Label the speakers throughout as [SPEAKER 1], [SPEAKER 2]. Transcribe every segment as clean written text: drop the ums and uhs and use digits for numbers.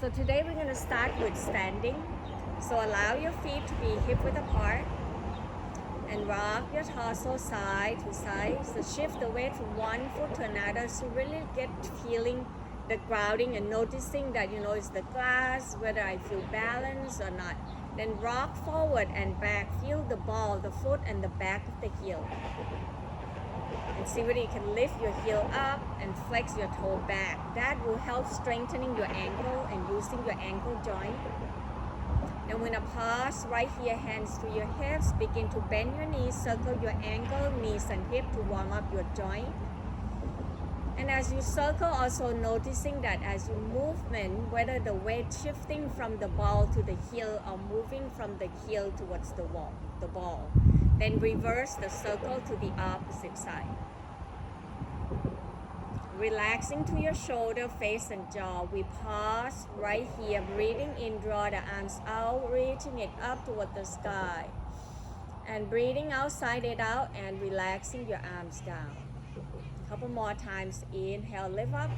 [SPEAKER 1] So today we're going to start with standing. So allow your feet to be hip width apart and rock your torso side to side. So shift the weight from one foot to another. So really get feeling the grounding and noticing that it's the glass, whether I feel balanced or not. Then rock forward and back. Feel the ball, the foot and the back of the heel. And see whether you can lift your heel up and flex your toe back. That will help strengthening your ankle and using your ankle joint. Then we're gonna pause right here, hands to your hips. Begin to bend your knees, circle your ankle, knees and hip to warm up your joint. And as you circle, also noticing that as you movement, whether the weight shifting from the ball to the heel or moving from the heel towards the ball. Then reverse the circle to the opposite side. Relaxing to your shoulder, face and jaw. We pause right here, breathing in, draw the arms out, reaching it up toward the sky. And breathing out, side it out and relaxing your arms down. A couple more times. Inhale, lift up.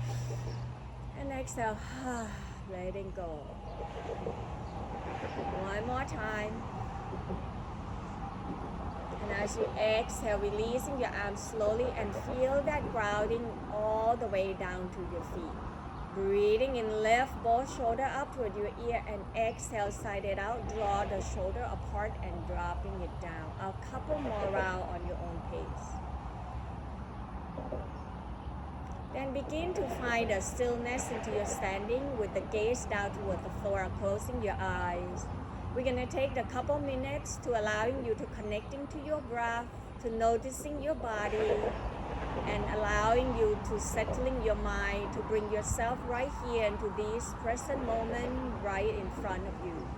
[SPEAKER 1] And exhale, letting go. One more time. And as you exhale, releasing your arms slowly and feel that grounding all the way down to your feet. Breathing in, lift both shoulder up toward your ear and exhale, side it out. Draw the shoulder apart and dropping it down. A couple more rounds on your own pace. Then begin to find a stillness into your standing with the gaze down toward the floor, closing your eyes. We're going to take a couple minutes to allowing you to connecting to your breath, to noticing your body, and allowing you to settling your mind, to bring yourself right here into this present moment right in front of you.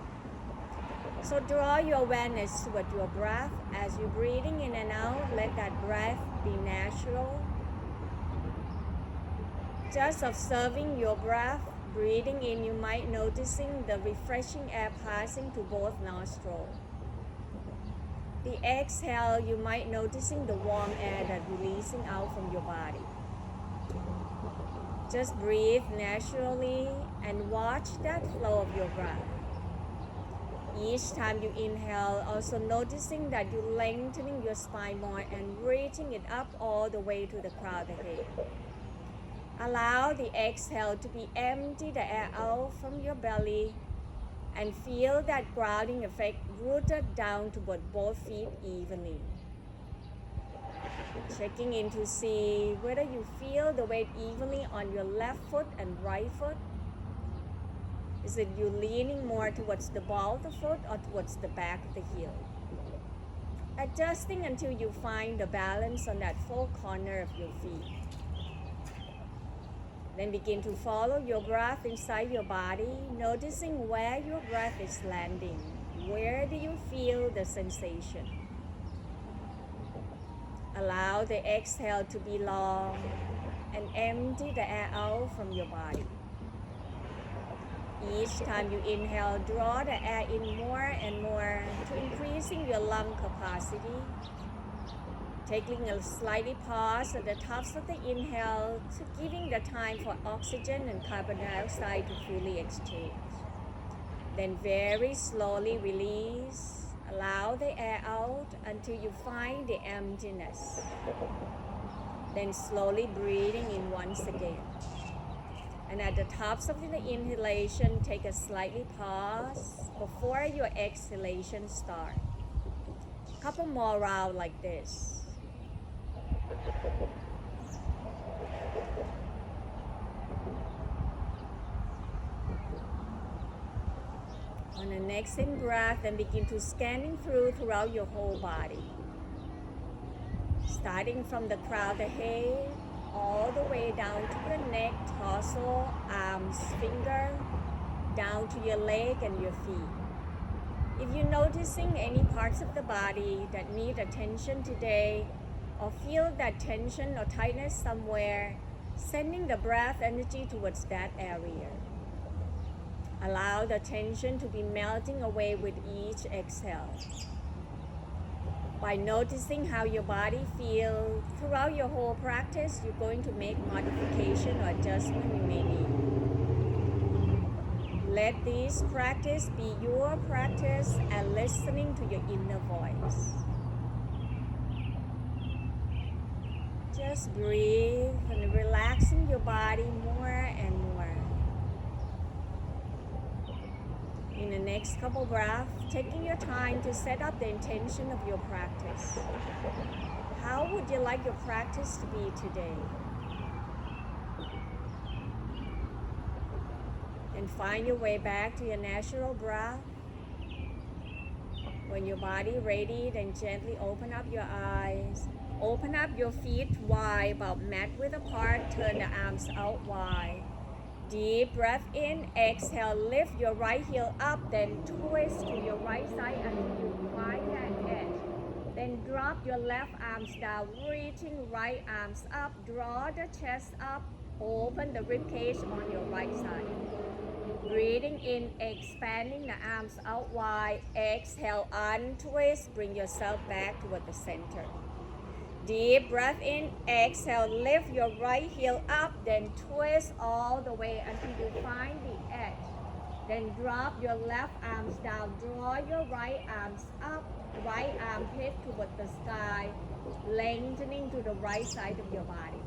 [SPEAKER 1] So draw your awareness toward your breath. As you're breathing in and out, let that breath be natural. Just observing your breath. Breathing in, you might noticing the refreshing air passing to both nostrils. The exhale, you might noticing the warm air that releasing out from your body. Just breathe naturally and watch that flow of your breath. Each time you inhale, also noticing that you're lengthening your spine more and reaching it up all the way to the crown of the head. Allow the exhale to be empty the air out from your belly and feel that grounding effect rooted down toward both feet evenly. Checking in to see whether you feel the weight evenly on your left foot and right foot. Is it you leaning more towards the ball of the foot or towards the back of the heel? Adjusting until you find the balance on that full corner of your feet. Then begin to follow your breath inside your body, noticing where your breath is landing. Where do you feel the sensation? Allow the exhale to be long and empty the air out from your body. Each time you inhale, draw the air in more and more to increasing your lung capacity. Taking a slightly pause at the tops of the inhale to giving the time for oxygen and carbon dioxide to fully exchange. Then very slowly release. Allow the air out until you find the emptiness. Then slowly breathing in once again. And at the tops of the inhalation, take a slightly pause before your exhalation starts. Couple more rounds like this. On the next in breath, then begin to scanning throughout your whole body. Starting from the crown of the head, all the way down to the neck, torso, arms, finger, down to your leg and your feet. If you're noticing any parts of the body that need attention today, or feel that tension or tightness somewhere, sending the breath energy towards that area. Allow the tension to be melting away with each exhale. By noticing how your body feels throughout your whole practice, you're going to make modification or adjustment you may need. Let this practice be your practice and listening to your inner voice. Just breathe and relaxing your body more and more. In the next couple breaths, taking your time to set up the intention of your practice. How would you like your practice to be today? And find your way back to your natural breath. When your body ready, then gently open up your eyes. Open up your feet wide, about mat width apart. Turn the arms out wide. Deep breath in. Exhale, lift your right heel up, then twist to your right side until you find that edge. Then drop your left arms down, reaching right arms up. Draw the chest up. Open the ribcage on your right side. Breathing in, expanding the arms out wide. Exhale, untwist. Bring yourself back toward the center. Deep breath in. Exhale, lift your right heel up. Then twist all the way until you find the edge. Then drop your left arms down. Draw your right arms up. Right arm hip toward the sky. Lengthening to the right side of your body.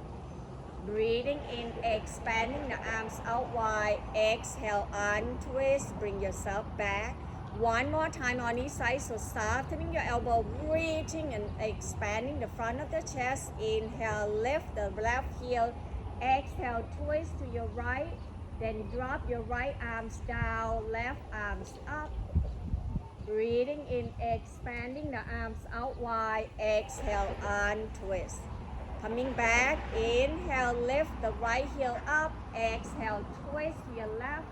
[SPEAKER 1] Breathing in, expanding the arms out wide. Exhale, untwist. Bring yourself back. One more time on each side. So softening your elbow, reaching and expanding the front of the chest. Inhale, lift the left heel. Exhale, twist to your right. Then drop your right arms down, left arms up. Breathing in, expanding the arms out wide. Exhale, untwist. Coming back, inhale, lift the right heel up. Exhale, twist to your left.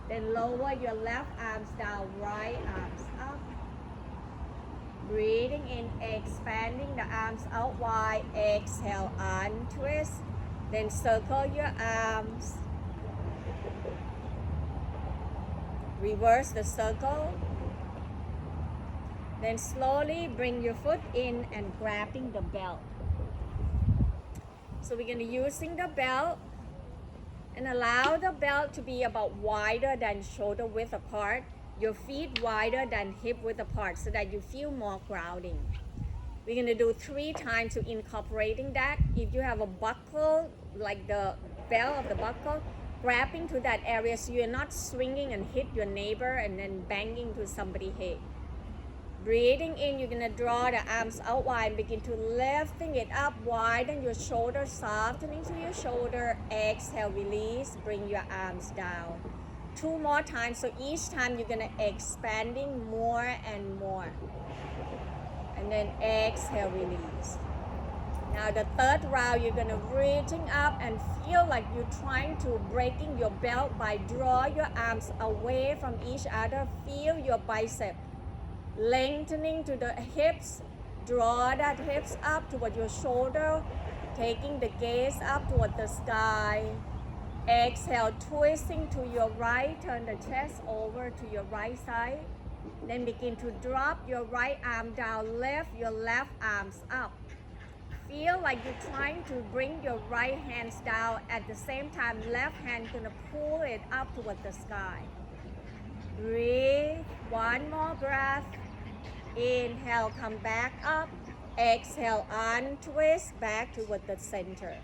[SPEAKER 1] Then lower your left arms down, right arms up. Breathing in, expanding the arms out wide. Exhale, untwist. Then circle your arms. Reverse the circle. Then slowly bring your foot in and grabbing the belt. So we're going to using the belt and allow the belt to be about wider than shoulder width apart. Your feet wider than hip width apart so that you feel more grounding. We're going to do 3 times to incorporating that. If you have a buckle, like the belt of the buckle, grabbing to that area so you're not swinging and hit your neighbor and then banging to somebody's head. Breathing in, you're going to draw the arms out wide and begin to lifting it up, widen your shoulders, softening to your shoulder. Exhale, release, bring your arms down. 2 more times, so each time you're going to expanding more and more. And then exhale, release. Now the 3rd round, you're going to reaching up and feel like you're trying to breaking your belt by draw your arms away from each other. Feel your bicep. Lengthening to the hips, draw that hips up toward your shoulder, taking the gaze up toward the sky. Exhale, twisting to your right, turn the chest over to your right side. Then begin to drop your right arm down, lift your left arms up. Feel like you're trying to bring your right hands down. At the same time, left hand gonna pull it up toward the sky. Breathe, 1 more breath. Inhale, come back up. Exhale, untwist back toward the center.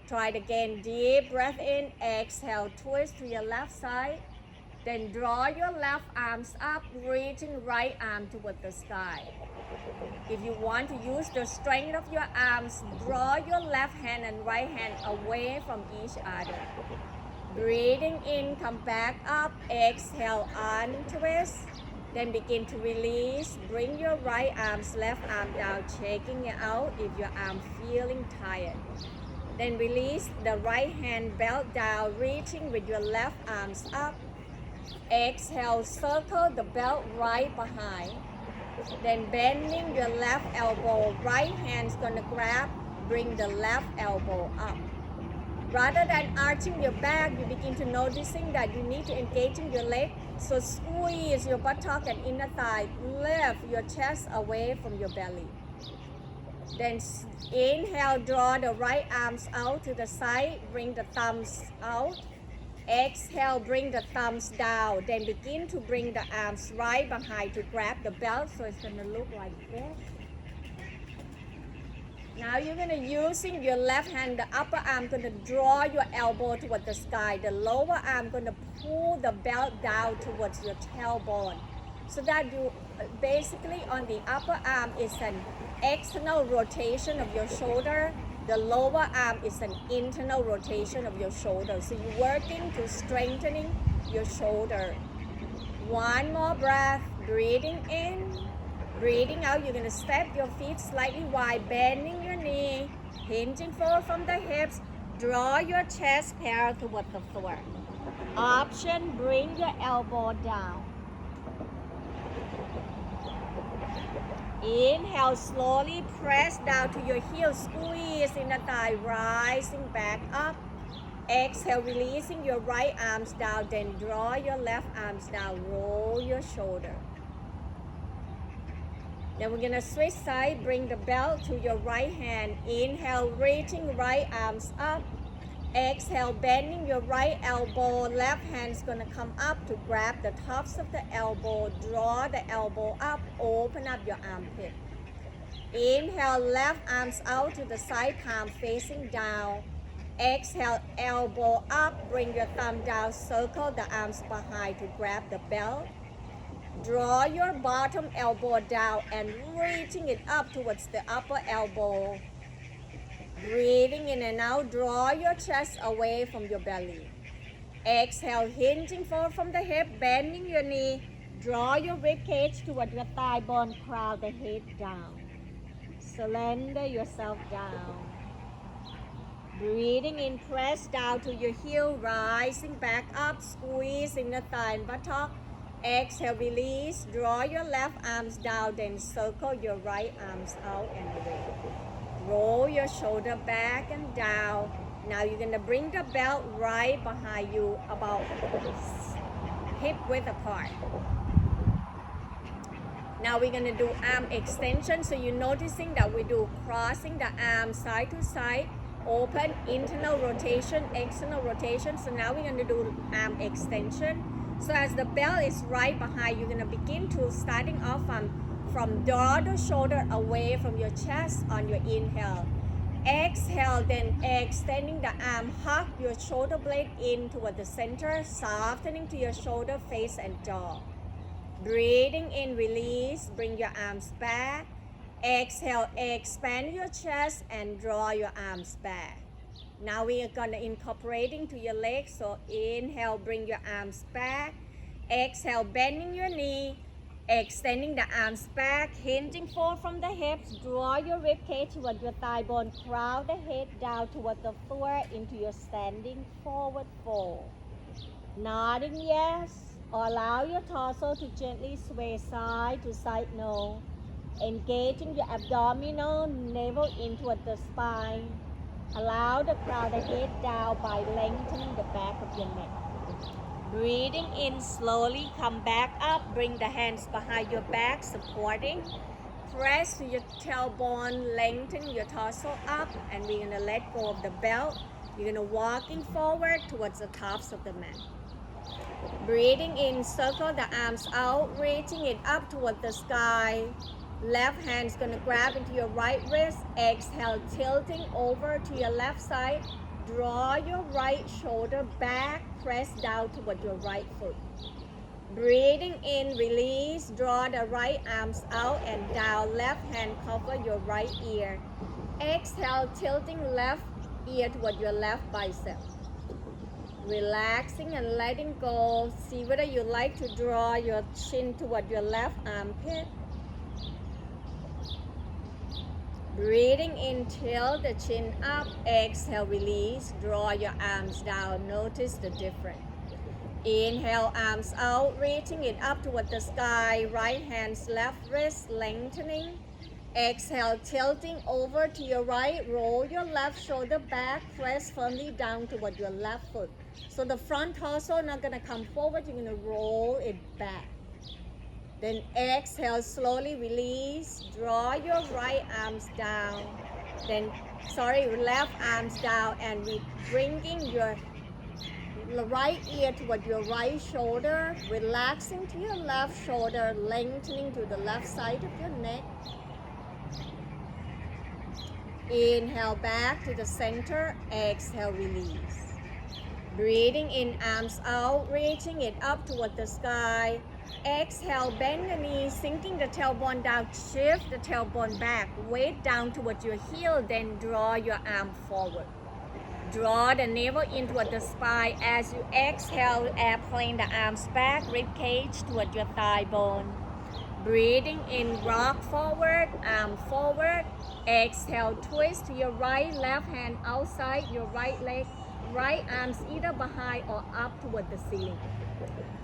[SPEAKER 1] Try it again. Deep breath in. Exhale, twist to your left side. Then draw your left arms up, reaching right arm toward the sky. If you want to use the strength of your arms, draw your left hand and right hand away from each other. Breathing in, come back up. Exhale, untwist. Then begin to release. Bring your right arms, left arm down, checking it out if your arm feeling tired. Then release the right hand belt down, reaching with your left arms up. Exhale, circle the belt right behind. Then bending your left elbow, right hand's gonna grab, bring the left elbow up. Rather than arching your back, you begin to noticing that you need to engage in your leg. So squeeze your buttock and inner thigh. Lift your chest away from your belly. Then inhale, draw the right arms out to the side. Bring the thumbs out. Exhale, bring the thumbs down. Then begin to bring the arms right behind to grab the belt. So it's going to look like this. Now you're going to using your left hand, the upper arm going to draw your elbow toward the sky. The lower arm going to pull the belt down towards your tailbone. So that you basically on the upper arm is an external rotation of your shoulder. The lower arm is an internal rotation of your shoulder. So you're working to strengthening your shoulder. One more breath, breathing in. Breathing out, you're going to step your feet slightly wide, bending your knee, hinging forward from the hips. Draw your chest parallel toward the floor. Option, bring your elbow down. Inhale, slowly press down to your heel, squeeze in the thigh, rising back up. Exhale, releasing your right arms down, then draw your left arms down, roll your shoulder. Then we're gonna switch side, bring the belt to your right hand. Inhale, reaching right arms up. Exhale, bending your right elbow. Left hand's gonna come up to grab the tops of the elbow. Draw the elbow up, open up your armpit. Inhale, left arms out to the side, palm facing down. Exhale, elbow up, bring your thumb down, circle the arms behind to grab the belt. Draw your bottom elbow down and reaching it up towards the upper elbow. Breathing in and out, draw your chest away from your belly. Exhale, hinging forward from the hip, bending your knee. Draw your rib cage toward your thigh bone, crown the head down. Surrender yourself down. Breathing in, press down to your heel, rising back up, squeezing the thigh and buttock. Exhale, release, draw your left arms down, then circle your right arms out and away. Roll your shoulder back and down. Now you're going to bring the belt right behind you, about hip width apart. Now we're going to do arm extension. So you're noticing that we do crossing the arms side to side, open, internal rotation, external rotation. So now we're going to do arm extension. So as the belt is right behind, you're going to begin to starting off from draw the shoulder away from your chest on your inhale. Exhale, then extending the arm, hug your shoulder blade in toward the center, softening to your shoulder, face and jaw. Breathing in, release, bring your arms back. Exhale, expand your chest and draw your arms back. Now we are going to incorporate into your legs. So inhale, bring your arms back. Exhale, bending your knee, extending the arms back, hinging forward from the hips. Draw your rib cage toward your thigh bone, crown the head down toward the floor into your standing forward fold. Nodding yes, or allow your torso to gently sway side to side no. Engaging your abdominal navel in toward the spine. Allow the crown the head down by lengthening the back of your neck. Breathing in, slowly come back up. Bring the hands behind your back, supporting. Press to your tailbone, lengthen your torso up, and we're going to let go of the belt. You're going to walking forward towards the tops of the mat. Breathing in, circle the arms out, reaching it up toward the sky. Left hand's gonna grab into your right wrist. Exhale, tilting over to your left side. Draw your right shoulder back. Press down toward your right foot. Breathing in, release. Draw the right arms out and down. Left hand cover your right ear. Exhale, tilting left ear toward your left bicep. Relaxing and letting go. See whether you like to draw your chin toward your left armpit. Breathing in, tilt the chin up. Exhale, release. Draw your arms down. Notice the difference. Inhale, arms out, reaching it up toward the sky. Right hand's left wrist lengthening. Exhale, tilting over to your right. Roll your left shoulder back. Press firmly down toward your left foot. So the front torso not going to come forward. You're going to roll it back. Then exhale, slowly release. Draw your right arms down. Left arms down, and we bringing your the right ear toward your right shoulder, relaxing to your left shoulder, lengthening to the left side of your neck. Inhale back to the center, exhale, release. Breathing in, arms out, reaching it up toward the sky. Exhale, bend the knees, sinking the tailbone down, shift the tailbone back, weight down towards your heel, then draw your arm forward. Draw the navel in toward the spine. As you exhale, airplane the arms back, rib cage toward your thigh bone. Breathing in, rock forward, arm forward. Exhale, twist to your right, left hand outside your right leg, right arms either behind or up toward the ceiling.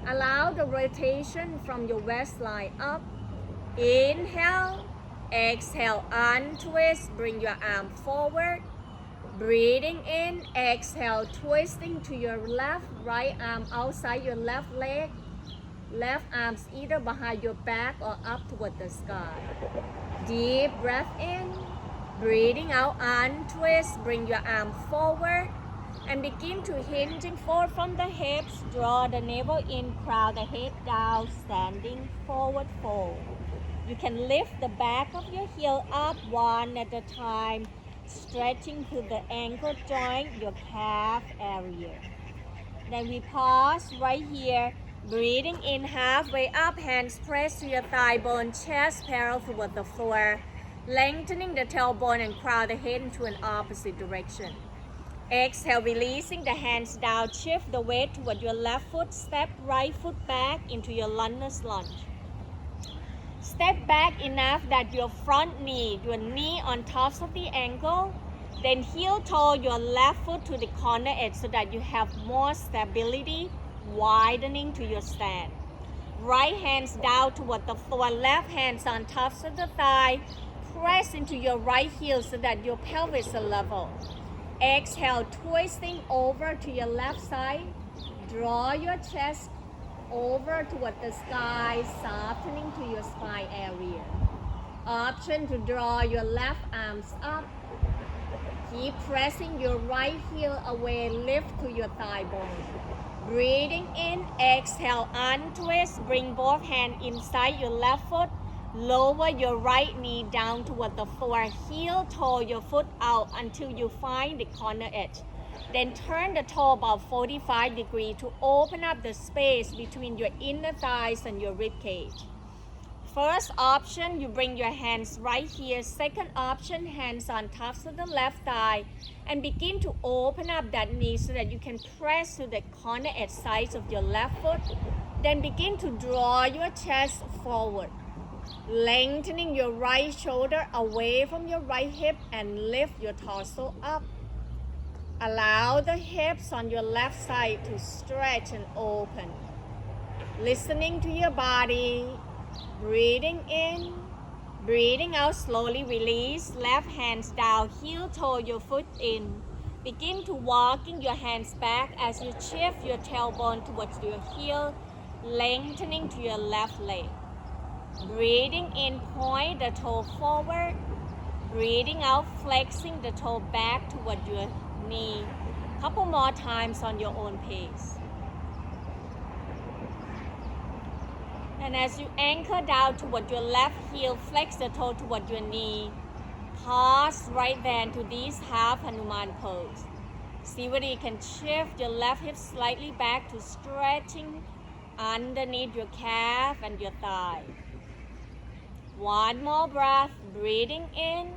[SPEAKER 1] Allow the rotation from your waistline up. Inhale, exhale, untwist, bring your arm forward. Breathing in, exhale, twisting to your left, right arm outside your left leg, left arms either behind your back or up toward the sky. Deep breath in, breathing out, untwist, bring your arm forward, and begin to hinging forward from the hips. Draw the navel in, crown the head down, standing forward fold. You can lift the back of your heel up one at a time, stretching to the ankle joint, your calf area. Then we pause right here, breathing in halfway up, hands press to your thigh bone, chest parallel toward the floor, lengthening the tailbone and crown the head into an opposite direction. Exhale, releasing the hands down, shift the weight toward your left foot, step right foot back into your lunge's lunge. Step back enough that your front knee, your knee on top of the ankle, then heel toe your left foot to the corner edge so that you have more stability, widening to your stand. Right hands down toward the floor, left hands on top of the thigh, press into your right heel so that your pelvis is level. Exhale, twisting over to your left side. Draw your chest over toward the sky, softening to your spine area. Option to draw your left arms up. Keep pressing your right heel away, lift to your thigh bone. Breathing in, exhale, untwist, bring both hands inside your left foot. Lower your right knee down toward the floor, heel toe your foot out until you find the corner edge. Then turn the toe about 45 degrees to open up the space between your inner thighs and your rib cage. First option, you bring your hands right here. Second option, hands on top of the left thigh, and begin to open up that knee so that you can press to the corner edge sides of your left foot. Then begin to draw your chest forward, lengthening your right shoulder away from your right hip and lift your torso up. Allow the hips on your left side to stretch and open. Listening to your body, breathing in, breathing out, slowly release. Left hands down, heel toe your foot in. Begin to walking your hands back as you shift your tailbone towards your heel, lengthening to your left leg. Breathing in, point the toe forward. Breathing out, flexing the toe back toward your knee. Couple more times on your own pace. And as you anchor down toward your left heel, flex the toe toward your knee. Pause right then to these half Hanuman pose. See whether you can shift your left hip slightly back to stretching underneath your calf and your thigh. One more breath, breathing in,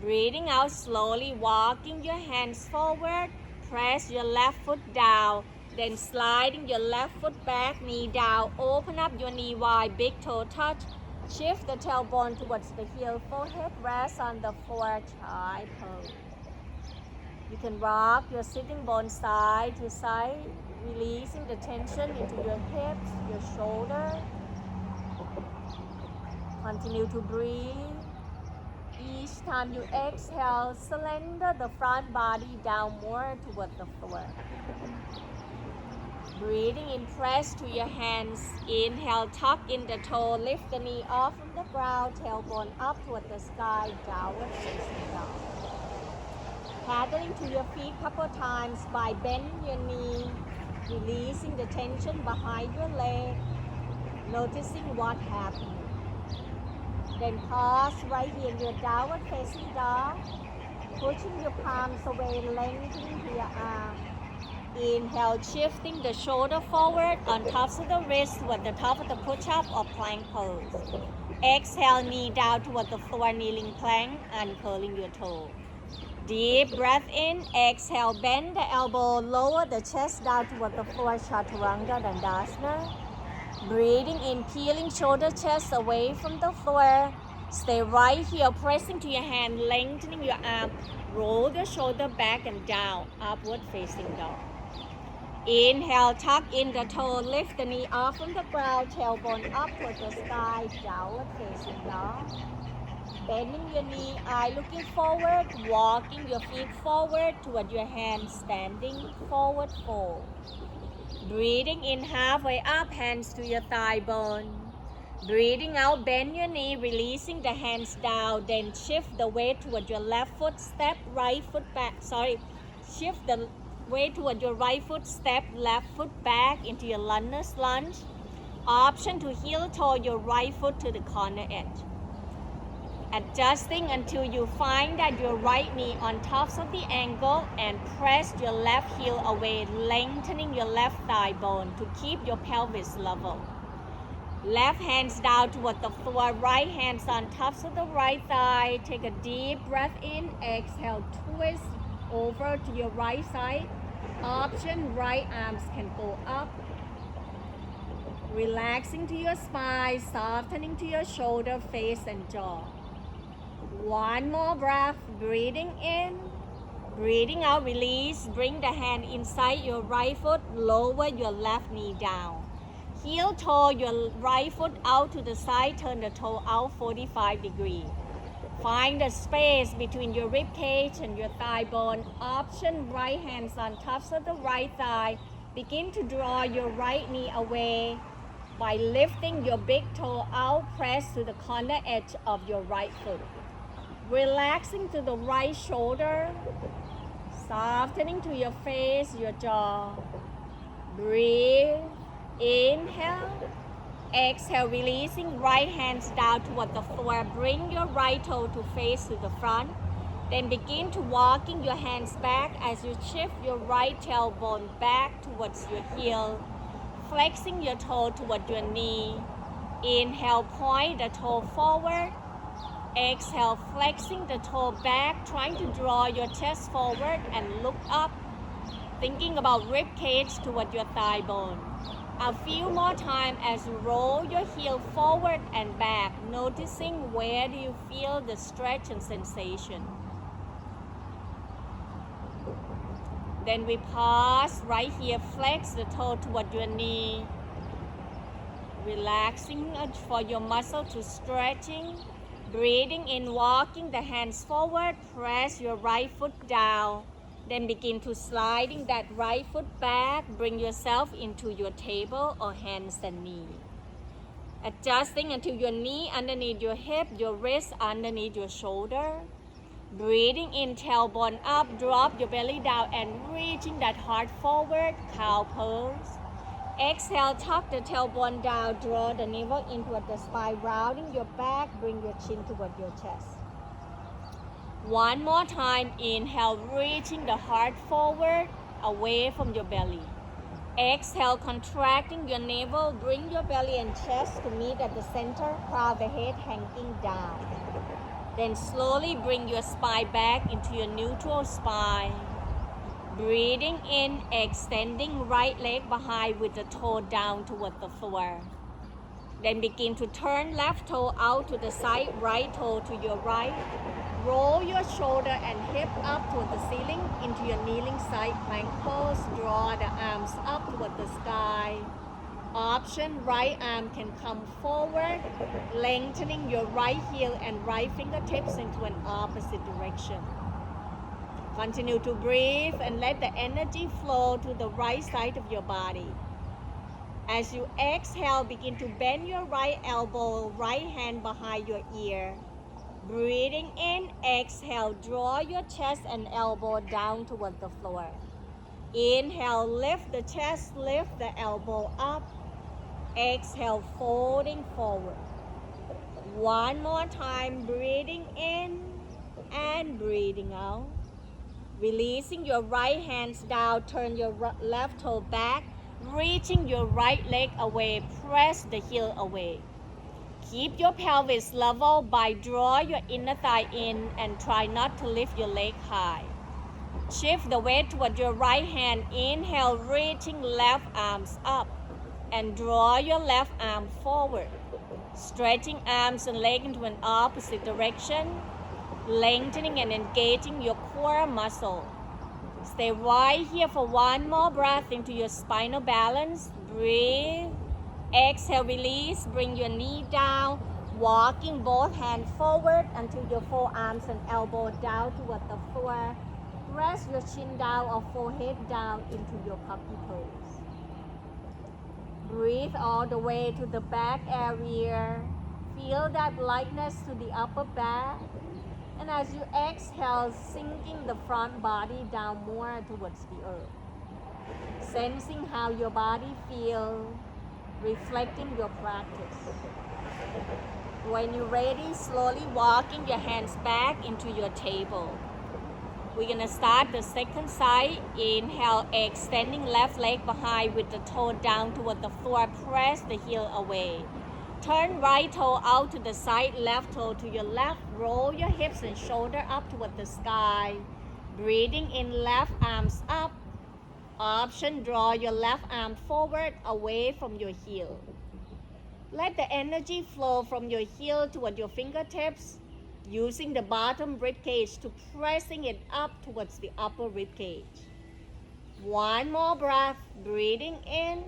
[SPEAKER 1] breathing out slowly, walking your hands forward, press your left foot down, then sliding your left foot back, knee down, open up your knee wide, big toe touch, shift the tailbone towards the heel, forehead rest on the floor, chai pose. You can rock your sitting bone side to side, releasing the tension into your hips, your shoulder. Continue to breathe. Each time you exhale, slender the front body down more toward the floor. Breathing in, press to your hands. Inhale, tuck in the toe, lift the knee off from the ground, tailbone up toward the sky, downward facing dog. Paddling to your feet couple times by bending your knee, releasing the tension behind your leg, noticing what happened. Then pause right here in your downward facing dog, pushing your palms away, lengthening to your arm. Inhale, shifting the shoulder forward on tops of the wrist toward the top of the push-up or plank pose. Exhale, knee down toward the floor, kneeling plank, uncurling your toe. Deep breath in. Exhale, bend the elbow, lower the chest down toward the floor, Chaturanga Dandasana. Breathing in, peeling shoulder, chest away from the floor. Stay right here, pressing to your hand, lengthening your arm. Roll the shoulder back and down, upward facing dog. Inhale, tuck in the toe, lift the knee off from the ground, tailbone up toward the sky, downward facing dog. Bending your knee, eye looking forward, walking your feet forward toward your hands, standing forward fold. Breathing in, halfway up, hands to your thigh bone. Breathing out, bend your knee, releasing the hands down, then shift the weight toward your left foot, step right foot back, shift the weight toward your right foot, step left foot back into your lunge. Option to heel toe your right foot to the corner edge. Adjusting until you find that your right knee on tops of the ankle and press your left heel away, lengthening your left thigh bone to keep your pelvis level. Left hands down toward the floor, right hands on tops of the right thigh. Take a deep breath in, exhale, twist over to your right side. Option, right arms can go up. Relaxing to your spine, softening to your shoulder, face and jaw. One more breath, breathing in, breathing out, release. Bring the hand inside your right foot, lower your left knee down. Heel toe your right foot out to the side, turn the toe out 45 degrees. Find the space between your rib cage and your thigh bone. Option, right hands on tops of the right thigh. Begin to draw your right knee away by lifting your big toe out, press to the corner edge of your right foot. Relaxing to the right shoulder, softening to your face, your jaw. Breathe, inhale, exhale, releasing right hands down toward the floor. Bring your right toe to face to the front. Then begin to walking your hands back as you shift your right tailbone back towards your heel, flexing your toe toward your knee. Inhale, point the toe forward. Exhale, flexing the toe back, trying to draw your chest forward and look up, thinking about rib cage toward your thigh bone. A few more times as you roll your heel forward and back, noticing where do you feel the stretch and sensation. Then we pause right here, flex the toe toward your knee, relaxing for your muscle to stretching. Breathing in, walking the hands forward, press your right foot down. Then begin to sliding that right foot back. Bring yourself into your table or hands and knee. Adjusting until your knee underneath your hip, your wrist underneath your shoulder. Breathing in, tailbone up, drop your belly down and reaching that heart forward, cow pose. Exhale, tuck the tailbone down, draw the navel in toward the spine, rounding your back, bring your chin toward your chest. One more time, inhale, reaching the heart forward, away from your belly. Exhale, contracting your navel, bring your belly and chest to meet at the center, crown the head hanging down. Then slowly bring your spine back into your neutral spine. Breathing in, extending right leg behind with the toe down toward the floor. Then begin to turn left toe out to the side, right toe to your right. Roll your shoulder and hip up toward the ceiling into your kneeling side plank pose. Draw the arms up toward the sky. Option, right arm can come forward, lengthening your right heel and right fingertips into an opposite direction. Continue to breathe and let the energy flow to the right side of your body. As you exhale, begin to bend your right elbow, right hand behind your ear. Breathing in, exhale, draw your chest and elbow down toward the floor. Inhale, lift the chest, lift the elbow up. Exhale, folding forward. One more time, breathing in and breathing out. Releasing your right hands down, turn your left toe back, reaching your right leg away, press the heel away. Keep your pelvis level by draw your inner thigh in and try not to lift your leg high. Shift the weight toward your right hand. Inhale, reaching left arms up and draw your left arm forward. Stretching arms and legs into an opposite direction, lengthening and engaging your core muscle. Stay right here for one more breath into your spinal balance. Breathe. Exhale, release. Bring your knee down. Walking both hands forward until your forearms and elbow down toward the floor. Press your chin down or forehead down into your puppy pose. Breathe all the way to the back area. Feel that lightness to the upper back. And as you exhale, sinking the front body down more towards the earth. Sensing how your body feels, reflecting your practice. When you're ready, slowly walking your hands back into your table. We're gonna start the second side. Inhale, extending left leg behind with the toe down toward the floor. Press the heel away. Turn right toe out to the side, left toe to your left. Roll your hips and shoulder up toward the sky. Breathing in, left arms up. Option, draw your left arm forward away from your heel. Let the energy flow from your heel toward your fingertips, using the bottom ribcage to pressing it up towards the upper ribcage. One more breath, breathing in,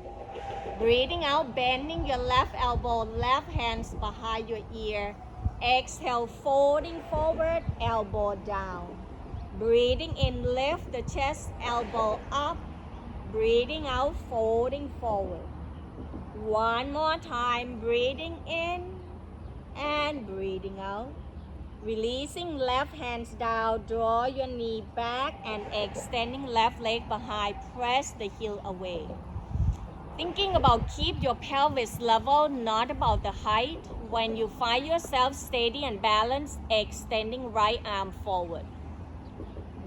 [SPEAKER 1] breathing out, bending your left elbow, left hands behind your ear. Exhale, folding forward, elbow down. Breathing in, lift the chest, elbow up. Breathing out, folding forward. One more time, breathing in and breathing out. Releasing left hands down, draw your knee back and extending left leg behind, press the heel away. Thinking about keep your pelvis level, not about the height. When you find yourself steady and balanced, extending right arm forward.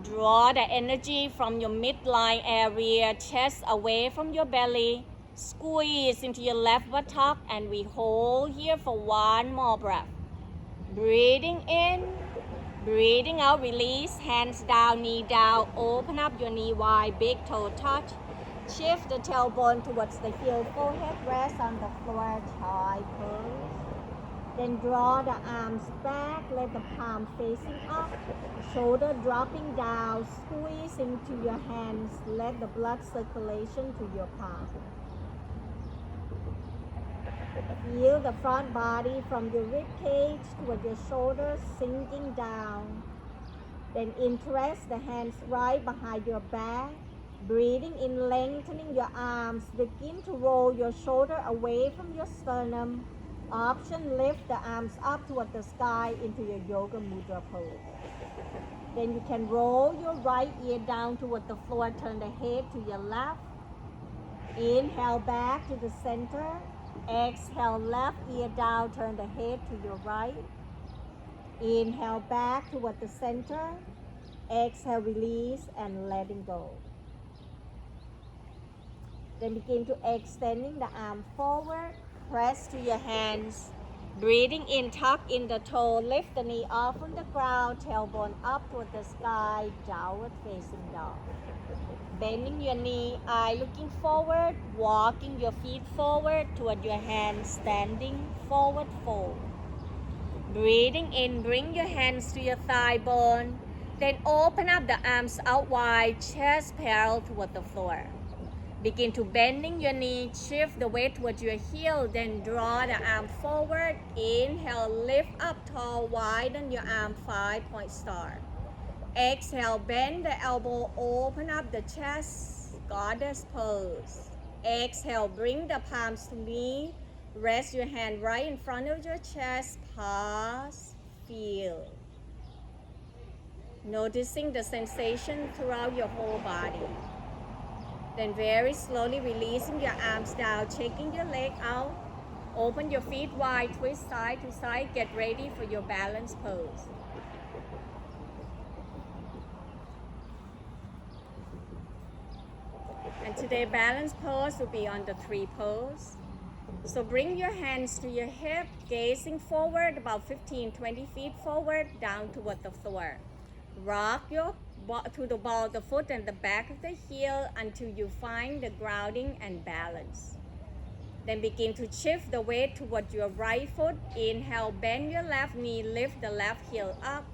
[SPEAKER 1] Draw the energy from your midline area, chest away from your belly. Squeeze into your left buttock and we hold here for one more breath. Breathing in, breathing out, release, hands down, knee down, open up your knee wide, big toe touch. Shift the tailbone towards the heel, forehead rest on the floor, chai pose. Then draw the arms back, let the palm facing up, shoulder dropping down, squeeze into your hands, let the blood circulation to your palm. Feel the front body from your rib cage toward your shoulders sinking down. Then interlace the hands right behind your back. Breathing in, lengthening your arms. Begin to roll your shoulder away from your sternum. Option, lift the arms up toward the sky into your yoga mudra pose. Then you can roll your right ear down toward the floor. Turn the head to your left. Inhale back to the center. Exhale, left ear down, turn the head to your right. Inhale back toward the center. Exhale, release and letting go. Then begin to extending the arm forward. Press to your hands. Breathing in, tuck in the toe. Lift the knee off from the ground. Tailbone up toward the sky. Downward facing dog. Bending your knee, eye looking forward, walking your feet forward toward your hands, standing forward fold. Breathing in, bring your hands to your thigh bone, then open up the arms out wide, chest parallel toward the floor. Begin to bending your knee, shift the weight towards your heel, then draw the arm forward. Inhale, lift up tall, widen your arm, 5-point star. Exhale, bend the elbow, open up the chest, goddess pose. Exhale, bring the palms to meet. Rest your hand right in front of your chest. Pause, feel. Noticing the sensation throughout your whole body. Then very slowly releasing your arms down, shaking your leg out. Open your feet wide, twist side to side. Get ready for your balance pose. And today balance pose will be on the 3 pose. So bring your hands to your hip, gazing forward about 15-20 feet forward, down toward the floor. Rock your to the ball of the foot and the back of the heel until you find the grounding and balance. Then begin to shift the weight toward your right foot. Inhale, bend your left knee, lift the left heel up.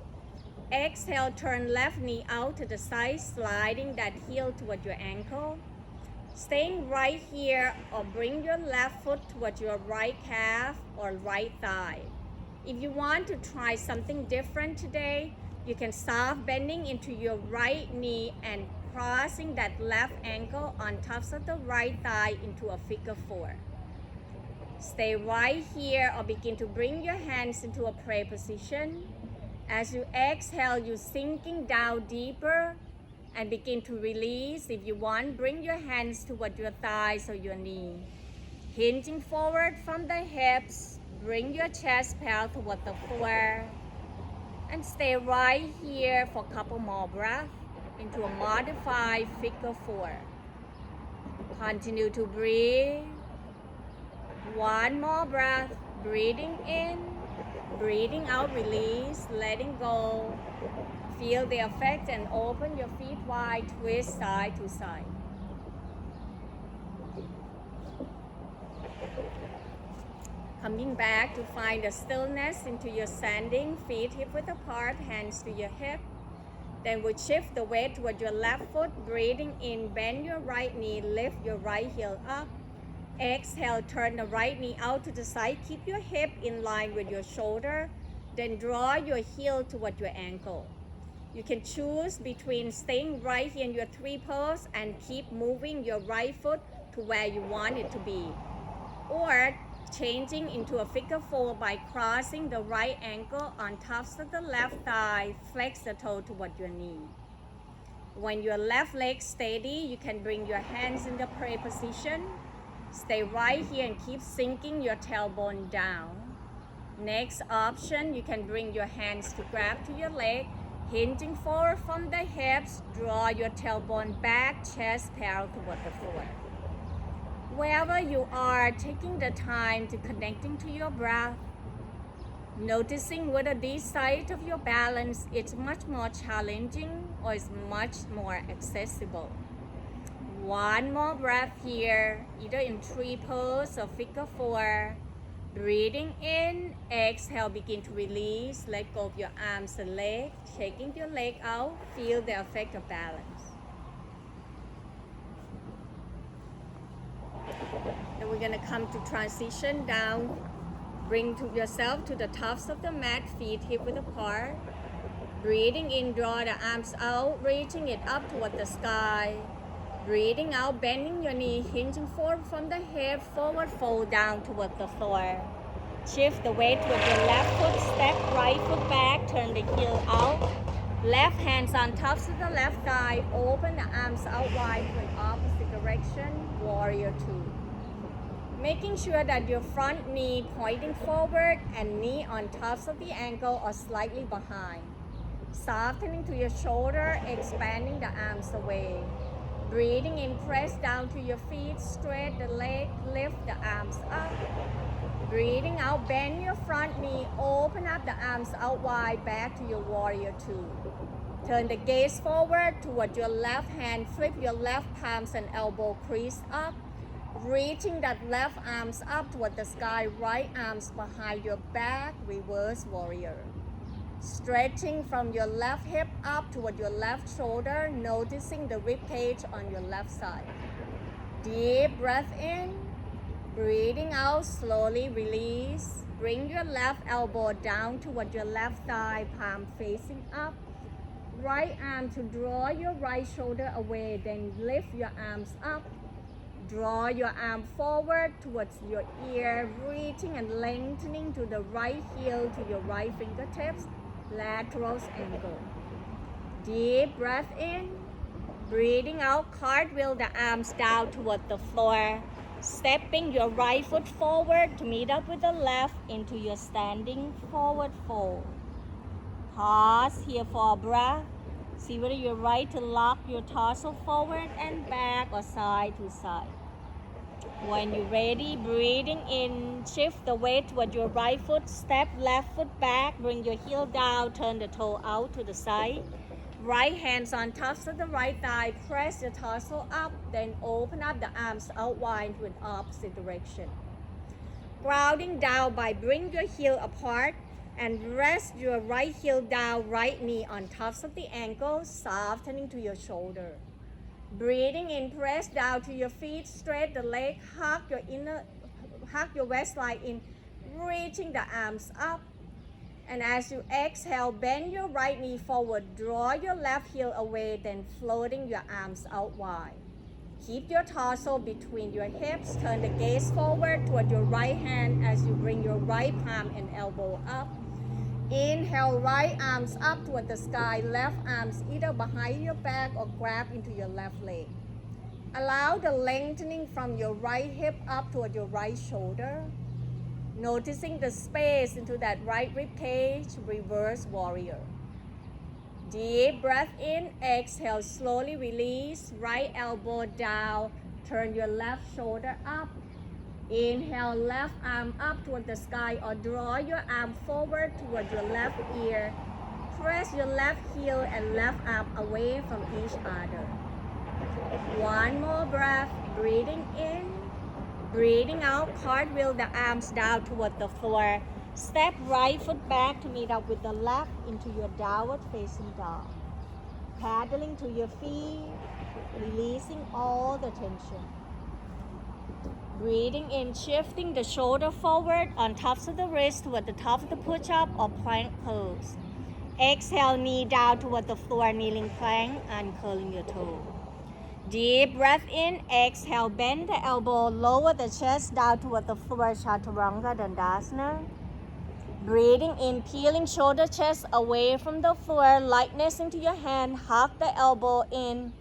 [SPEAKER 1] Exhale, turn left knee out to the side, sliding that heel toward your ankle. Staying right here, or bring your left foot toward your right calf or right thigh. If you want to try something different today, you can soft bending into your right knee and crossing that left ankle on top of the right thigh into a figure 4. Stay right here or begin to bring your hands into a prayer position. As you exhale, you're sinking down deeper and begin to release. If you want, bring your hands toward your thighs or your knee. Hinging forward from the hips, bring your chest pale toward the floor. And stay right here for a couple more breaths into a modified figure 4. Continue to breathe. One more breath, breathing in, breathing out, release, letting go. Feel the effect and open your feet wide, twist side to side. Coming back to find the stillness into your standing, feet hip width apart, hands to your hip. Then we shift the weight toward your left foot, breathing in, bend your right knee, lift your right heel up. Exhale, turn the right knee out to the side, keep your hip in line with your shoulder. Then draw your heel toward your ankle. You can choose between staying right here in your 3 pose and keep moving your right foot to where you want it to be. Or changing into a figure 4 by crossing the right ankle on top of the left thigh, flex the toe toward your knee. When your left leg steady, you can bring your hands in the prayer position. Stay right here and keep sinking your tailbone down. Next option, you can bring your hands to grab to your leg, hinging forward from the hips, draw your tailbone back, chest parallel toward the floor. Wherever you are, taking the time to connecting to your breath, noticing whether this side of your balance is much more challenging or is much more accessible. One more breath here, either in 3 pose or figure 4. Breathing in, exhale, begin to release, let go of your arms and legs, shaking your leg out, feel the effect of balance. Then we're gonna come to transition down. Bring to yourself to the tops of the mat, feet hip width apart. Breathing in, draw the arms out, reaching it up toward the sky. Breathing out, bending your knee, hinging forward from the hip, forward fold down toward the floor. Shift the weight toward your left foot, step right foot back, turn the heel out. Left hands on top of the left thigh, open the arms out wide to an opposite direction, warrior 2. Making sure that your front knee pointing forward and knee on top of the ankle or slightly behind. Softening to your shoulder, expanding the arms away. Breathing in, press down to your feet, straight the leg, lift the arms up. Breathing out, bend your front knee, open up the arms out wide, back to your warrior 2. Turn the gaze forward toward your left hand, flip your left palms and elbow crease up. Reaching that left arms up toward the sky, right arms behind your back, reverse warrior. Stretching from your left hip up toward your left shoulder, noticing the rib cage on your left side. Deep breath in, breathing out, slowly release. Bring your left elbow down toward your left thigh, palm facing up. Right arm to draw your right shoulder away, then lift your arms up. Draw your arm forward towards your ear, reaching and lengthening to the right heel to your right fingertips. Lateral angle. Deep breath in, Breathing out, cartwheel the arms down toward the floor. Stepping your right foot forward to meet up with the left into your standing forward fold. Pause here for a breath. See whether you're right to lock your torso forward and back or side to side. When you're ready, breathing in, shift the weight toward your right foot, step left foot back, bring your heel down, turn the toe out to the side. Right hands on top of the right thigh, press your torso up, then open up the arms out wide to an opposite direction. Grounding down by bring your heel apart and rest your right heel down, right knee on top of the ankle, softening to your shoulder. Breathing in, press down to your feet, straight the leg, hug your waistline in, reaching the arms up. And as you exhale, bend your right knee forward, draw your left heel away, then floating your arms out wide. Keep your torso between your hips, turn the gaze forward toward your right hand as you bring your right palm and elbow up. Inhale, right arms up toward the sky, left arms either behind your back or grab into your left leg. Allow the lengthening from your right hip up toward your right shoulder. Noticing the space into that right rib cage, reverse warrior. Deep breath in, exhale, slowly release, right elbow down, turn your left shoulder up. Inhale, left arm up toward the sky or draw your arm forward toward your left ear. Press your left heel and left arm away from each other. One more breath, breathing in. Breathing out, cartwheel the arms down toward the floor. Step right foot back to meet up with the left into your downward facing dog. Paddling to your feet, releasing all the tension. Breathing in, shifting the shoulder forward on tops of the wrist toward the top of the push-up or plank pose. Exhale, knee down toward the floor, kneeling plank, uncurling your toe. Deep breath in, exhale, bend the elbow, lower the chest down toward the floor, Chaturanga Dandasana. Breathing in, peeling shoulder, chest away from the floor, lightness into your hand, hug the elbow in.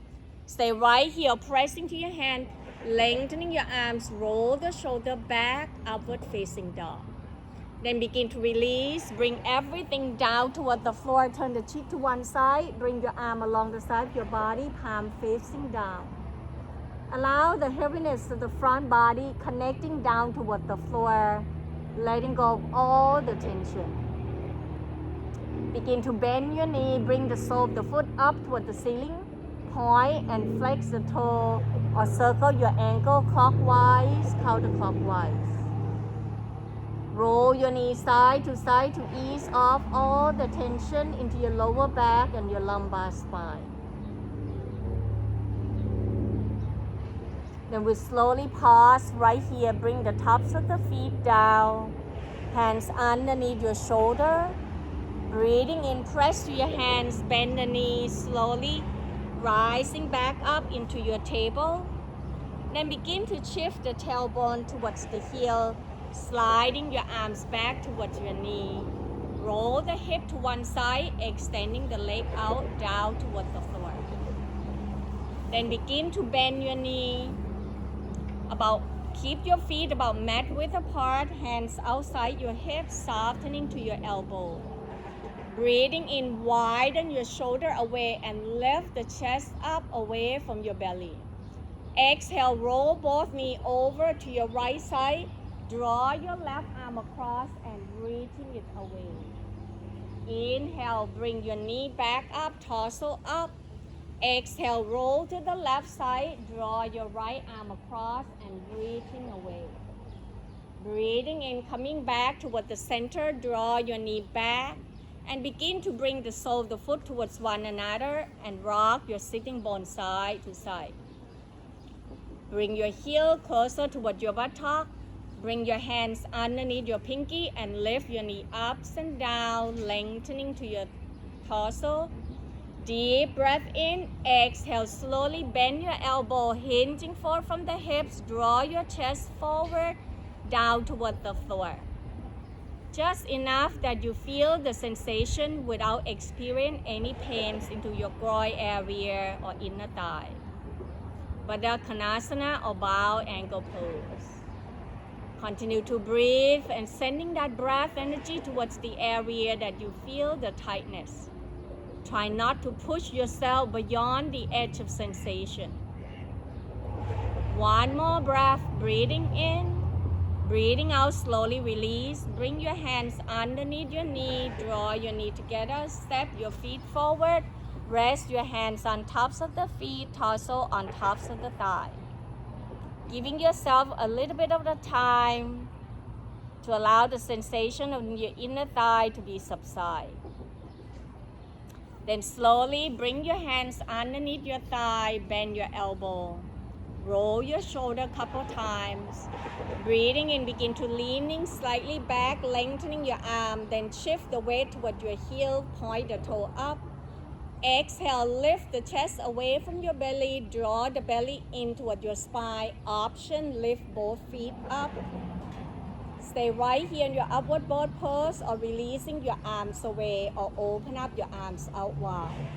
[SPEAKER 1] Stay right here, pressing to your hand, lengthening your arms, roll the shoulder back, upward facing dog. Then begin to release, bring everything down toward the floor, turn the cheek to one side, bring your arm along the side of your body, palm facing down. Allow the heaviness of the front body connecting down toward the floor, letting go of all the tension. Begin to bend your knee, bring the sole of the foot up toward the ceiling, point and flex the toe or circle your ankle clockwise, counterclockwise. Roll your knee side to ease off all the tension into your lower back and your lumbar spine. Then we slowly pause right here. Bring the tops of the feet down. Hands underneath your shoulder. Breathing in, press to your hands, bend the knees slowly. Rising back up into your table. Then begin to shift the tailbone towards the heel. Sliding your arms back towards your knee. Roll the hip to one side, extending the leg out, down toward the floor. Then begin to bend your knee. Keep your feet about mat width apart, hands outside your hips, softening to your elbow. Breathing in, widen your shoulder away and lift the chest up away from your belly. Exhale, roll both knees over to your right side. Draw your left arm across and reaching it away. Inhale, bring your knee back up, torso up. Exhale, roll to the left side. Draw your right arm across and reaching away. Breathing in, coming back toward the center. Draw your knee back and begin to bring the sole of the foot towards one another and rock your sitting bone side to side. Bring your heel closer toward your buttock. Bring your hands underneath your pinky and lift your knee ups and down, lengthening to your torso. Deep breath in, exhale, slowly bend your elbow, hinging forward from the hips. Draw your chest forward, down toward the floor. Just enough that you feel the sensation without experiencing any pains into your groin area or inner thigh. Baddha Konasana or bow angle pose. Continue to breathe and sending that breath energy towards the area that you feel the tightness. Try not to push yourself beyond the edge of sensation. One more breath, breathing in. Breathing out, slowly release. Bring your hands underneath your knee. Draw your knee together. Step your feet forward. Rest your hands on tops of the feet, torso on tops of the thigh. Giving yourself a little bit of the time to allow the sensation of your inner thigh to be subside. Then slowly bring your hands underneath your thigh, bend your elbow. Roll your shoulder a couple times. Breathing in, begin to leaning slightly back, lengthening your arm, then shift the weight toward your heel, point the toe up. Exhale, lift the chest away from your belly, draw the belly in toward your spine. Option, lift both feet up. Stay right here in your upward boat pose or releasing your arms away or open up your arms out wide.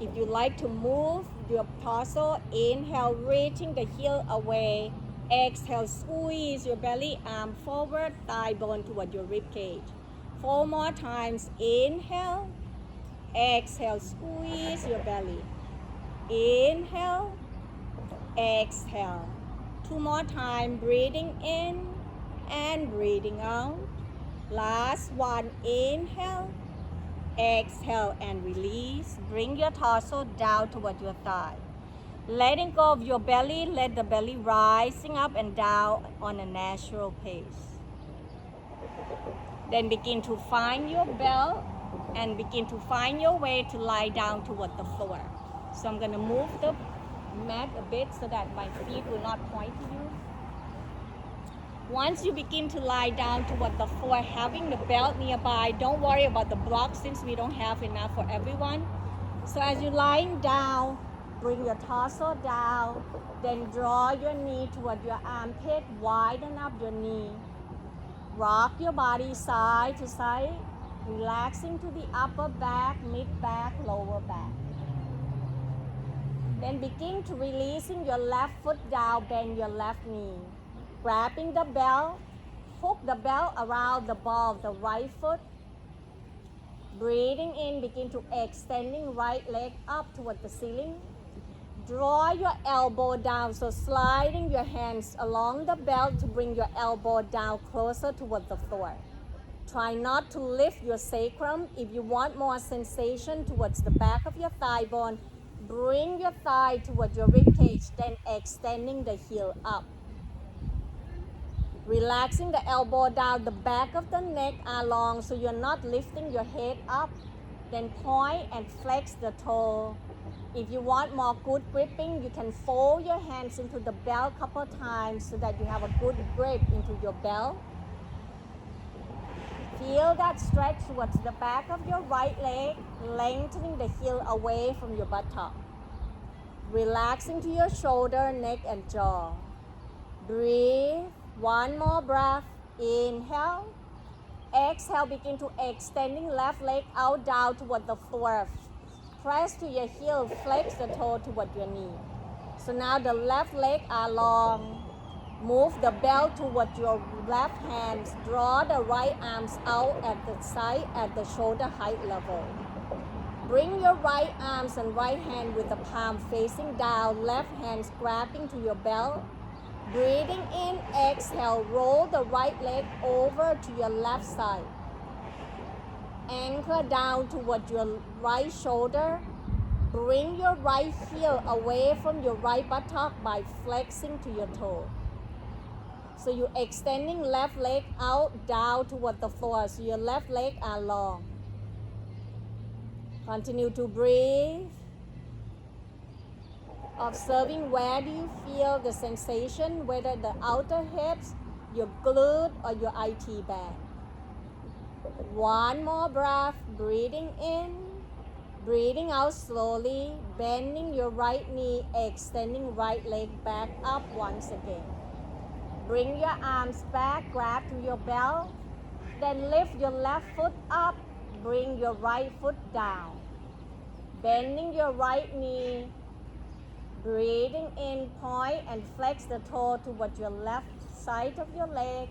[SPEAKER 1] If you like to move your torso, inhale, reaching the heel away. Exhale, squeeze your belly, arm forward, thigh bone toward your rib cage. 4 more times. Inhale. Exhale, squeeze your belly. Inhale. Exhale. 2 more times. Breathing in and breathing out. Last one. Inhale. Exhale and release. Bring your torso down toward your thigh. Letting go of your belly, let the belly rising up and down on a natural pace. Then begin to find your belt and begin to find your way to lie down toward the floor. So I'm going to move the mat a bit so that my feet will not point to you. Once you begin to lie down toward the floor, having the belt nearby, don't worry about the block since we don't have enough for everyone. So as you're lying down, bring your torso down, then draw your knee toward your armpit, widen up your knee. Rock your body side to side, relaxing to the upper back, mid back, lower back. Then begin to releasing your left foot down, bend your left knee. Grabbing the belt, hook the belt around the ball of the right foot. Breathing in, begin to extending right leg up toward the ceiling. Draw your elbow down, so sliding your hands along the belt to bring your elbow down closer toward the floor. Try not to lift your sacrum. If you want more sensation towards the back of your thigh bone, bring your thigh toward your rib cage, then extending the heel up. Relaxing the elbow down, the back of the neck are long, so you're not lifting your head up. Then point and flex the toe. If you want more good gripping, you can fold your hands into the belt a couple times so that you have a good grip into your belt. Feel that stretch towards the back of your right leg, lengthening the heel away from your buttock. Relaxing to your shoulder, neck, and jaw. Breathe. One more breath. Inhale. Exhale, begin to extending left leg out down toward the floor. Press to your heel, flex the toe toward your knee. So now the left leg are long. Move the belt toward your left hands. Draw the right arms out at the side at the shoulder height level. Bring your right arms and right hand with the palm facing down, left hands grabbing to your belt. Breathing in, exhale, roll the right leg over to your left side. Anchor down toward your right shoulder. Bring your right heel away from your right buttock by flexing to your toe. So you're extending left leg out down toward the floor. So your left leg are long. Continue to breathe. Observing where do you feel the sensation, whether the outer hips, your glute, or your IT band. One more breath, breathing in, breathing out slowly, bending your right knee, extending right leg back up once again. Bring your arms back, grab to your belt, Then lift your left foot up, bring your right foot down. Bending your right knee, breathing in, point and flex the toe toward your left side of your leg,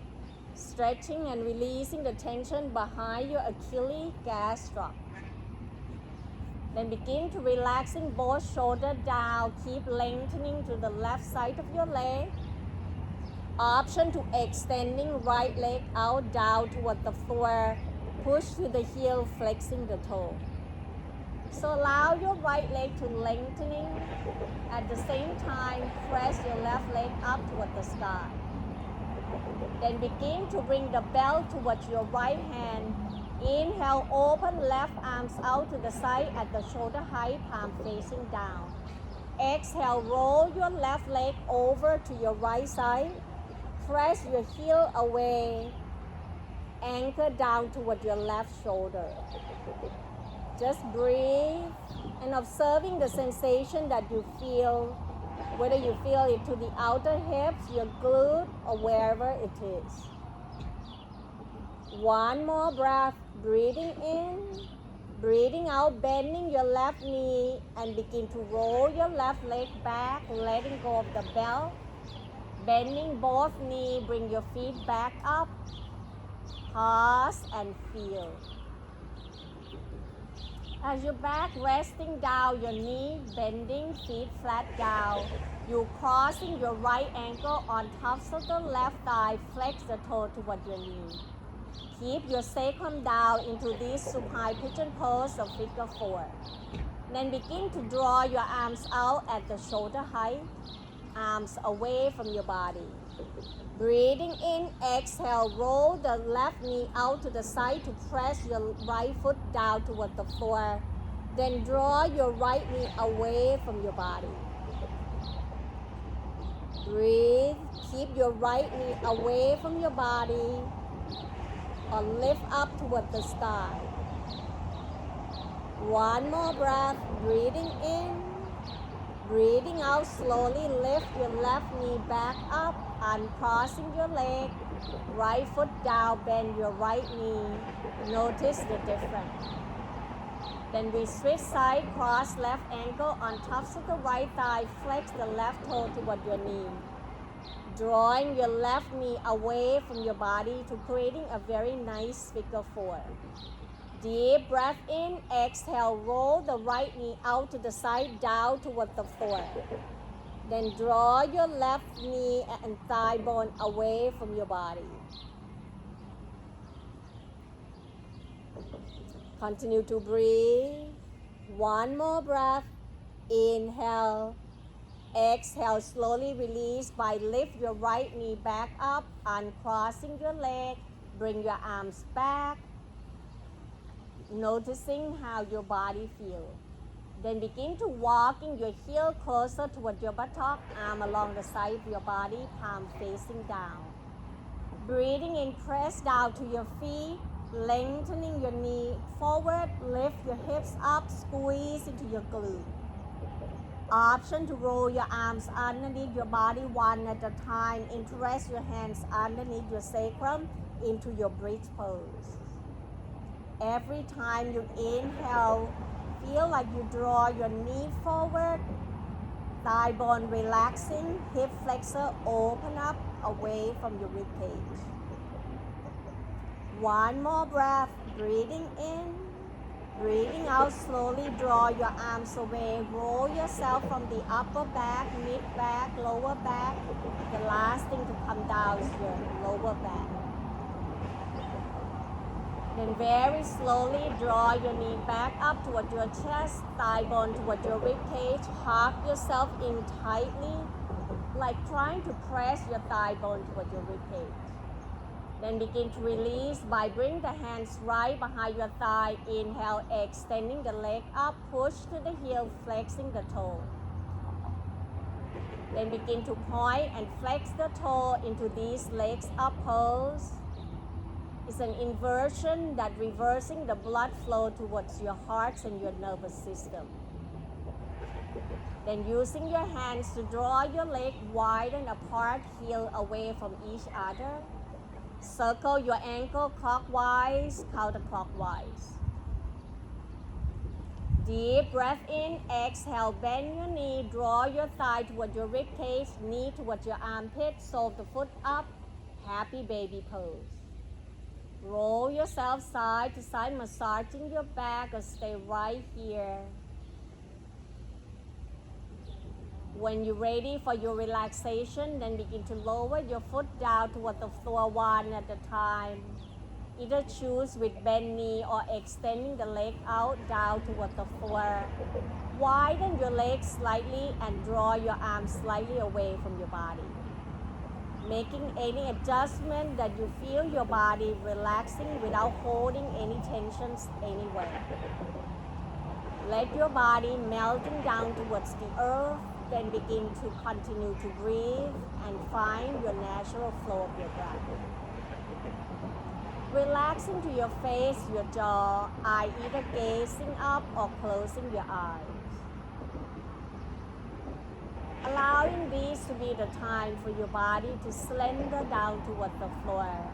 [SPEAKER 1] stretching and releasing the tension behind your Achilles gastroc. Then begin to relaxing both shoulders down, keep lengthening to the left side of your leg. Option to extending right leg out down toward the floor, push to the heel, flexing the toe. So allow your right leg to lengthening. At the same time, press your left leg up toward the sky. Then begin to bring the belt towards your right hand. Inhale, open left arms out to the side at the shoulder height, palm facing down. Exhale, roll your left leg over to your right side. Press your heel away. Anchor down toward your left shoulder. Just breathe and observing the sensation that you feel, whether you feel it to the outer hips, your glute, or wherever it is. One more breath, breathing in, breathing out, bending your left knee and begin to roll your left leg back, letting go of the belt. Bending both knees, bring your feet back up. Pause and feel. As your back resting down, your knee bending, feet flat down. You crossing your right ankle on top of the left thigh, flex the toe toward your knee. Keep your sacrum down into this supine pigeon pose of figure 4. Then begin to draw your arms out at the shoulder height, arms away from your body. Breathing in, exhale, roll the left knee out to the side to press your right foot down toward the floor. Then draw your right knee away from your body. Breathe, keep your right knee away from your body or lift up toward the sky. One more breath, breathing in, breathing out slowly, lift your left knee back up, uncrossing your leg, right foot down, bend your right knee. Notice the difference. Then we switch side, cross left ankle on top of the right thigh, flex the left toe toward your knee. Drawing your left knee away from your body to creating a very nice figure 4. Deep breath in, exhale, roll the right knee out to the side, down toward the floor. Then draw your left knee and thigh bone away from your body. Continue to breathe. One more breath. Inhale. Exhale, slowly release by lift your right knee back up, uncrossing your leg, bring your arms back, noticing how your body feels. Then begin to walking your heel closer toward your buttock, arm along the side of your body, palm facing down. Breathing in, press down to your feet, lengthening your knee forward, lift your hips up, squeeze into your glute. Option to roll your arms underneath your body one at a time. Interest your hands underneath your sacrum into your bridge pose. Every time you inhale, feel like you draw your knee forward, thigh bone relaxing, hip flexor open up away from your rib cage. One more breath, breathing in, breathing out slowly, draw your arms away, roll yourself from the upper back, mid back, lower back. The last thing to come down is your lower back. Then very slowly draw your knee back up toward your chest, thigh bone toward your rib cage, hug yourself in tightly, like trying to press your thigh bone toward your rib cage. Then begin to release by bringing the hands right behind your thigh. Inhale, extending the leg up, push to the heel, flexing the toe. Then begin to point and flex the toe into these legs up pose. It's an inversion that reversing the blood flow towards your heart and your nervous system. Then using your hands to draw your leg wide and apart, heel away from each other. Circle your ankle clockwise, counterclockwise. Deep breath in, exhale, bend your knee, draw your thigh toward your rib cage, knee towards your armpit, sole the foot up, happy baby pose. Roll yourself side to side, massaging your back or stay right here. When you're ready for your relaxation, then begin to lower your foot down toward the floor one at a time. Either choose with bend knee or extending the leg out down toward the floor. Widen your legs slightly and draw your arms slightly away from your body. Making any adjustment that you feel your body relaxing without holding any tensions anywhere. Let your body melting down towards the earth, then begin to continue to breathe and find your natural flow of your breath. Relax into your face, your jaw, eye either gazing up or closing your eyes. Allowing this to be the time for your body to slender down toward the floor.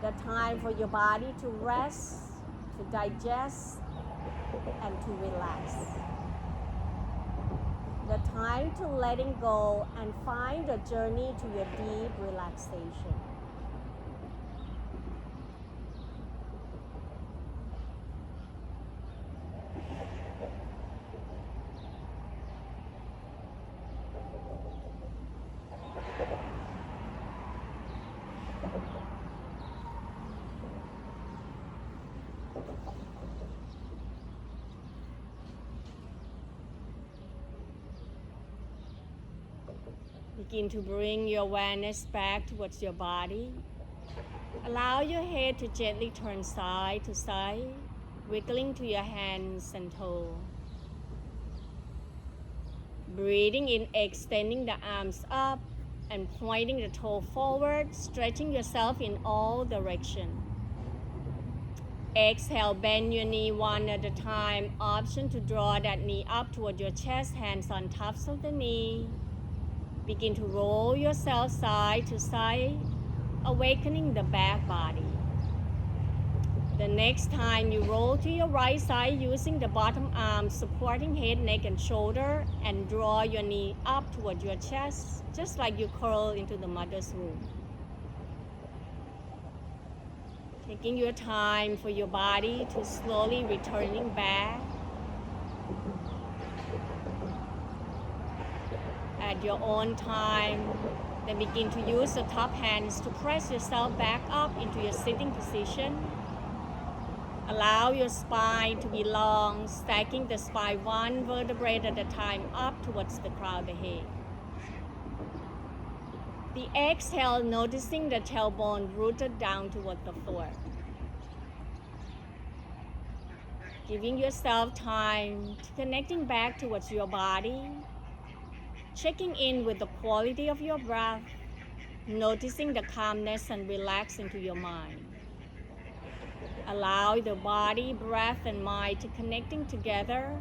[SPEAKER 1] The time for your body to rest, to digest, and to relax. The time to letting go and find a journey to your deep relaxation. Begin to bring your awareness back towards your body. Allow your head to gently turn side to side, wiggling to your hands and toes. Breathing in, extending the arms up and pointing the toe forward, stretching yourself in all directions. Exhale, bend your knee one at a time. Option to draw that knee up toward your chest, hands on tops of the knee. Begin to roll yourself side to side, awakening the back body. The next time you roll to your right side using the bottom arm supporting head, neck, and shoulder, and draw your knee up toward your chest, just like you curl into the mother's womb. Taking your time for your body to slowly returning back. At your own time, then begin to use the top hands to press yourself back up into your sitting position. Allow your spine to be long, stacking the spine one vertebrae at a time up towards the crown of the head. The exhale, noticing the tailbone rooted down toward the floor. Giving yourself time to connecting back towards your body. Checking in with the quality of your breath, noticing the calmness and relax into your mind. Allow the body, breath, and mind to connecting together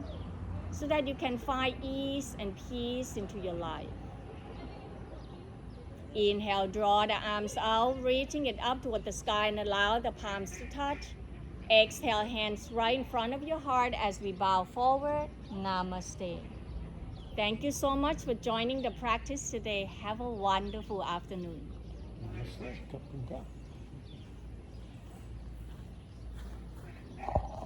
[SPEAKER 1] so that you can find ease and peace into your life. Inhale, draw the arms out, reaching it up toward the sky and allow the palms to touch. Exhale, hands right in front of your heart as we bow forward. Namaste. Thank you so much for joining the practice today. Have a wonderful afternoon.
[SPEAKER 2] Namaste.